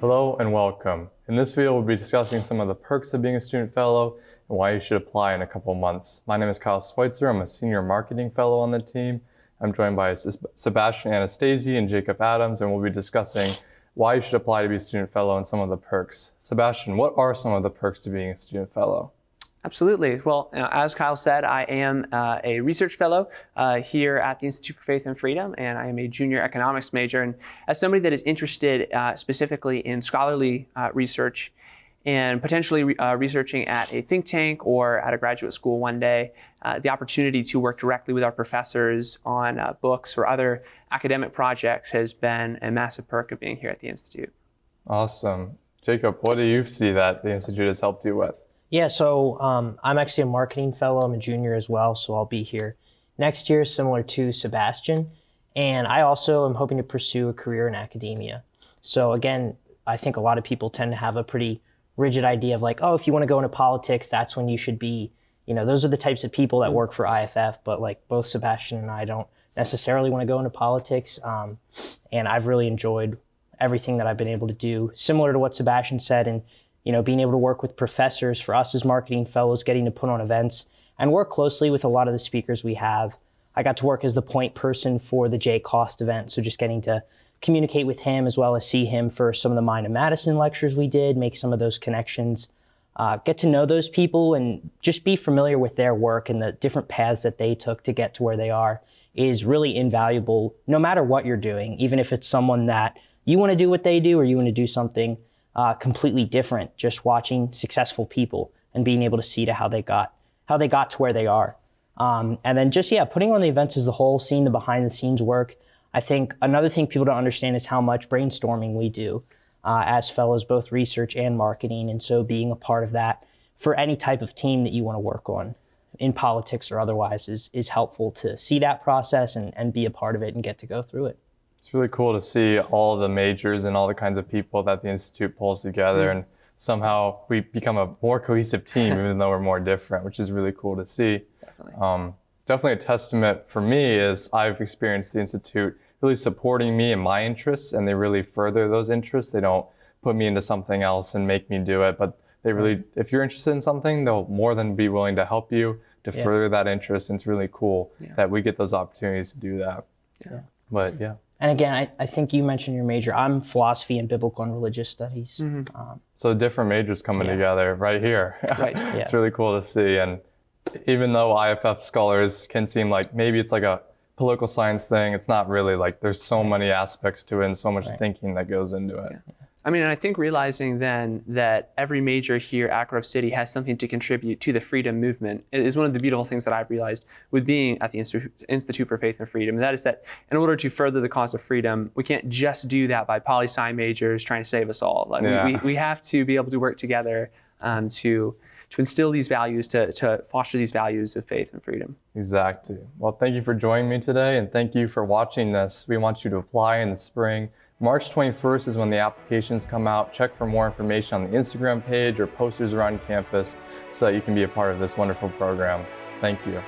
Hello and welcome. In this video, we'll be discussing some of the perks of being a student fellow and why you should apply in a couple months. My name is Kyle Schweitzer. I'm a senior marketing fellow on the team. I'm joined by Sebastian Anastasi and Jacob Adams, and we'll be discussing why you should apply to be a student fellow and some of the perks. Sebastian, what are some of the perks to being a student fellow? Absolutely. Well, as Kyle said, I am a research fellow here at the Institute for Faith and Freedom, and I am a junior economics major. And as somebody that is interested specifically in scholarly research and potentially researching at a think tank or at a graduate school one day, the opportunity to work directly with our professors on books or other academic projects has been a massive perk of being here at the Institute. Awesome. Jacob, what do you see that the Institute has helped you with? Yeah, so I'm actually a marketing fellow. I'm a junior as well, so I'll be here next year, similar to Sebastian. And I also am hoping to pursue a career in academia. So again, I think a lot of people tend to have a pretty rigid idea of like, oh, if you want to go into politics, that's when you should be, those are the types of people that work for IFF. But like both Sebastian and I don't necessarily want to go into politics. And I've really enjoyed everything that I've been able to do, similar to what Sebastian said. And being able to work with professors, for us as marketing fellows, getting to put on events and work closely with a lot of the speakers we have. I got to work as the point person for the Jay Cost event, so just getting to communicate with him as well as see him for some of the Mind of Madison lectures we did, make some of those connections, get to know those people and just be familiar with their work and the different paths that they took to get to where they are is really invaluable, no matter what you're doing, even if it's someone that you want to do what they do or you want to do something completely different, just watching successful people and being able to see to how they got to where they are. And then just, putting on the events as a whole, seeing the behind the scenes work. I think another thing people don't understand is how much brainstorming we do as fellows, both research and marketing. And so being a part of that for any type of team that you want to work on in politics or otherwise is helpful to see that process and be a part of it and get to go through it. It's really cool to see all the majors and all the kinds of people that the Institute pulls together, and somehow we become a more cohesive team even though we're more different, which is really cool to see. Definitely a testament for me is I've experienced the Institute really supporting me and my interests, and they really further those interests. They don't put me into something else and make me do it, but they really, if you're interested in something, they'll more than be willing to help you to further that interest, and it's really cool that we get those opportunities to do that. But And again, I think you mentioned your major. I'm philosophy and biblical and religious studies. So different majors coming together right here. Right. It's really cool to see. And even though IFF scholars can seem like maybe it's like a political science thing, it's not really. Like there's so many aspects to it and so much thinking that goes into it. I mean, and I think realizing then that every major here at Grove City has something to contribute to the freedom movement is one of the beautiful things that I've realized with being at the Institute for Faith and Freedom. And that is that in order to further the cause of freedom, we can't just do that by poli-sci majors trying to save us all. Like we have to be able to work together to instill these values, to foster these values of faith and freedom. Exactly. Well, thank you for joining me today, and thank you for watching this. We want you to apply in the spring. March 21st is when the applications come out. Check for more information on the Instagram page or posters around campus so that you can be a part of this wonderful program. Thank you.